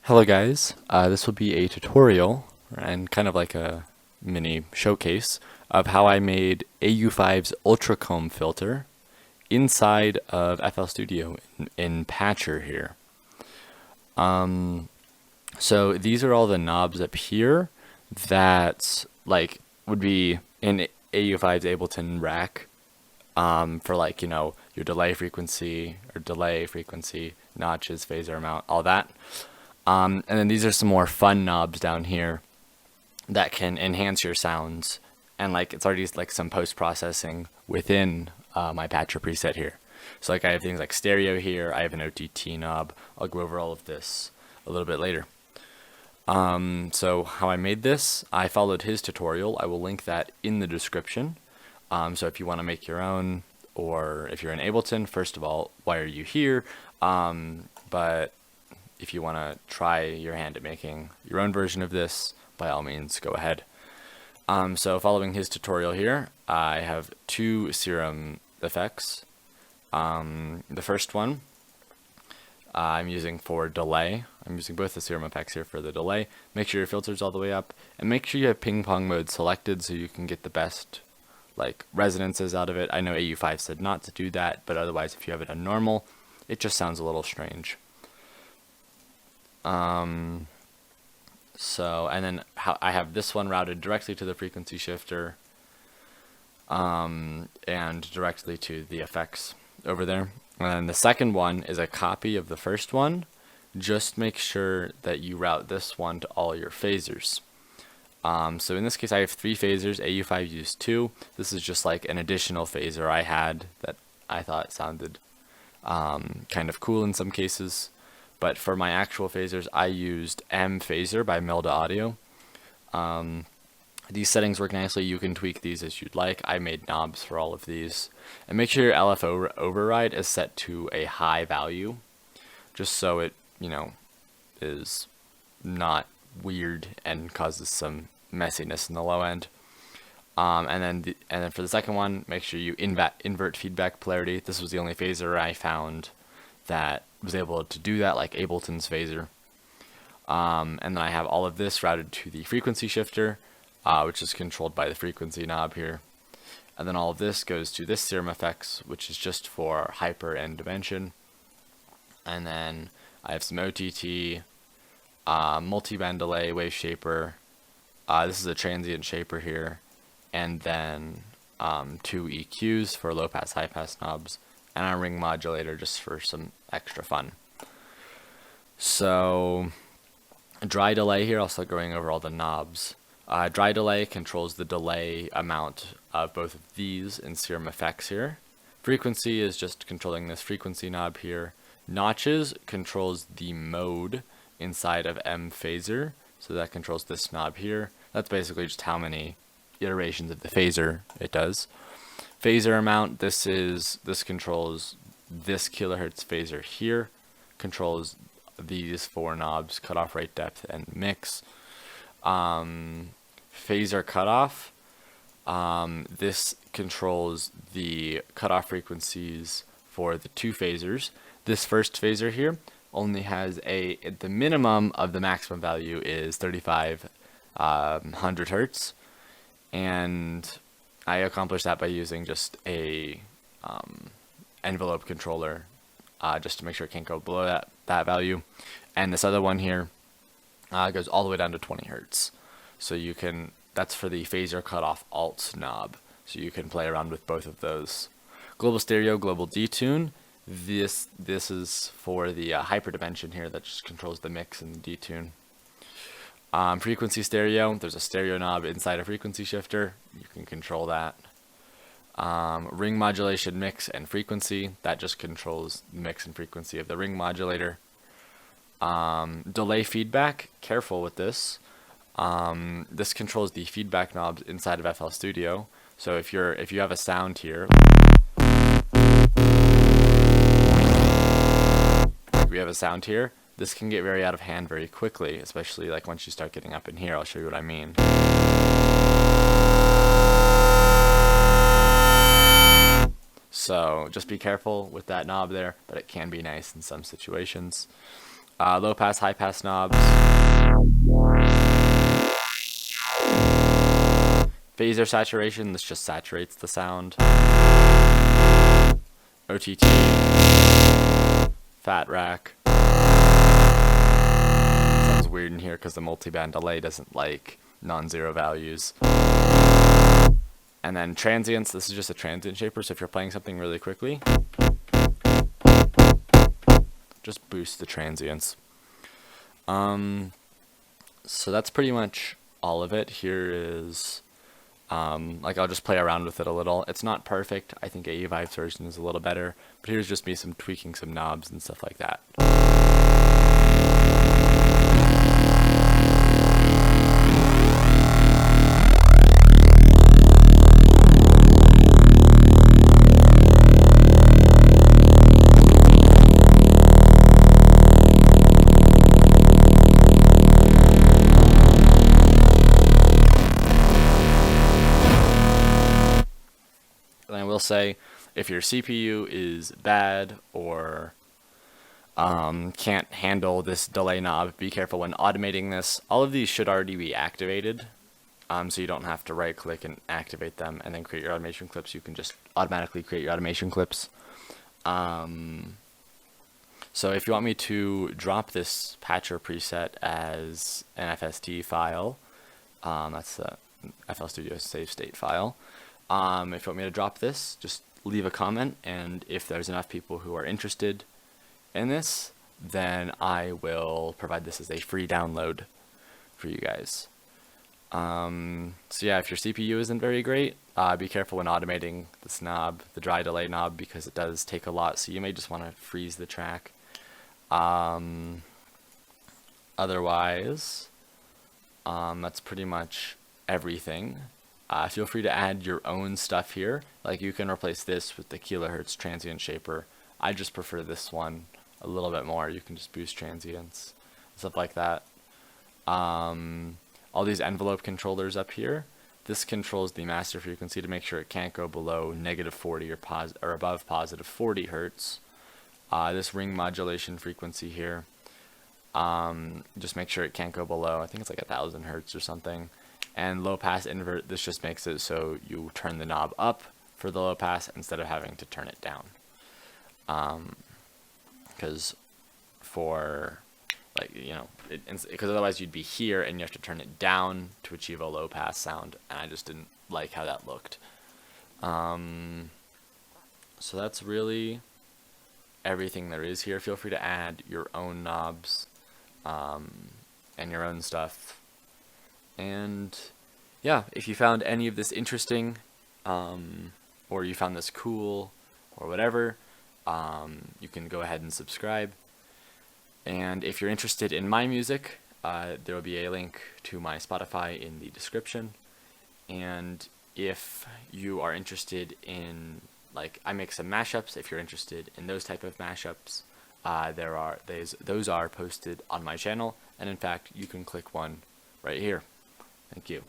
Hello guys, this will be a tutorial and kind of like a mini showcase of how I made Au5's Ultracomb filter inside of FL Studio in Patcher here. So these are all the knobs up here that would be in Au5's Ableton rack for your delay frequency or delay frequency, notches, phasor amount, all that. And then these are some more fun knobs down here that can enhance your sounds, and it's already some post-processing within my patcher preset here. So I have things like stereo here, I have an OTT knob. I'll go over all of this a little bit later. So how I made this, I followed his tutorial. I will link that in the description. So if you want to make your own, or if you're in Ableton, first of all, why are you here? But if you want to try your hand at making your own version of this, by all means, go ahead. So following his tutorial here, I have two serum effects. The first one I'm using for delay. I'm using both the serum effects here for the delay. Make sure your filter's all the way up, and make sure you have ping pong mode selected so you can get the best resonances out of it. I know Au5 said not to do that, but otherwise if you have it on normal, it just sounds a little strange. And then I have this one routed directly to the frequency shifter, and directly to the effects over there. And then the second one is a copy of the first one. Just make sure that you route this one to all your phasers. So in this case I have 3 phasers, Au5 used 2. This is just an additional phaser I had that I thought sounded kind of cool in some cases. But for my actual phasers, I used M Phaser by Melda Audio. These settings work nicely. You can tweak these as you'd like. I made knobs for all of these. And make sure your LFO override is set to a high value, just so it, is not weird and causes some messiness in the low end. And then for the second one, make sure you invert feedback polarity. This was the only phaser I found that was able to do that, like Ableton's phaser. And then I have all of this routed to the frequency shifter, which is controlled by the frequency knob here. And then all of this goes to this serum effects, which is just for hyper and dimension. And then I have some OTT, multi-band delay, wave shaper. This is a transient shaper here. And then 2 EQs for low pass, high pass knobs, and a ring modulator just for some extra fun. So dry delay here, also going over all the knobs. Dry delay controls the delay amount of both of these in serum effects here. Frequency is just controlling this frequency knob here. Notches controls the mode inside of M Phaser, so that controls this knob here. That's basically just how many iterations of the phaser it does. Phasor amount, this controls this kilohertz phaser here, controls these 4 knobs, cutoff, rate, depth, and mix. Phasor cutoff, this controls the cutoff frequencies for the 2 phasers. This first phaser here only has the minimum of the maximum value is 3500 hertz, and I accomplished that by using just a envelope controller, just to make sure it can't go below that value. And this other one here goes all the way down to 20 hertz. So that's for the phaser cutoff alt knob. So you can play around with both of those. Global stereo, global detune. This is for the hyperdimension here that just controls the mix and the detune. Frequency stereo, there's a stereo knob inside a frequency shifter. You can control that. Ring modulation, mix, and frequency, that just controls the mix and frequency of the ring modulator. Delay feedback, careful with this. This controls the feedback knobs inside of FL Studio. So if you have a sound here, this can get very out of hand very quickly, especially once you start getting up in here. I'll show you what I mean. So just be careful with that knob there, but it can be nice in some situations. Low pass, high pass knobs. Phaser saturation, this just saturates the sound. OTT. Fat rack. Sounds weird in here because the multiband delay doesn't like non-zero values. And then transients, this is just a transient shaper, so if you're playing something really quickly, just boost the transients. So that's pretty much all of it. Here is, like, I'll just play around with it a little. It's not perfect. I think Au5's version is a little better, but here's just me tweaking some knobs and stuff like that. And I will say, if your CPU is bad or can't handle this delay knob, be careful when automating this. All of these should already be activated, so you don't have to right click and activate them and then create your automation clips. You can just automatically create your automation clips. So if you want me to drop this patcher preset as an FST file, that's the FL Studio save state file. If you want me to drop this, just leave a comment, and if there's enough people who are interested in this, then I will provide this as a free download for you guys. So yeah, if your CPU isn't very great, be careful when automating this knob, the dry delay knob, because it does take a lot, so you may just want to freeze the track. Otherwise, that's pretty much everything. Feel free to add your own stuff here. Like, you can replace this with the kilohertz transient shaper. I just prefer this one a little bit more. You can just boost transients, stuff like that. All these envelope controllers up here, this controls the master frequency to make sure it can't go below -40 or above +40 hertz. This ring modulation frequency here, just make sure it can't go below, I think it's like 1000 hertz or something. And low pass invert, this just makes it so you turn the knob up for the low pass instead of having to turn it down. Because for, like, you know, because otherwise you'd be here and you have to turn it down to achieve a low pass sound, and I just didn't like how that looked. So that's really everything there is here. Feel free to add your own knobs and your own stuff. And yeah, if you found any of this interesting, or you found this cool, or whatever, you can go ahead and subscribe. And if you're interested in my music, there will be a link to my Spotify in the description. And if you are interested in, like, I make some mashups, if you're interested in those type of mashups, those are posted on my channel, and in fact you can click one right here. Thank you.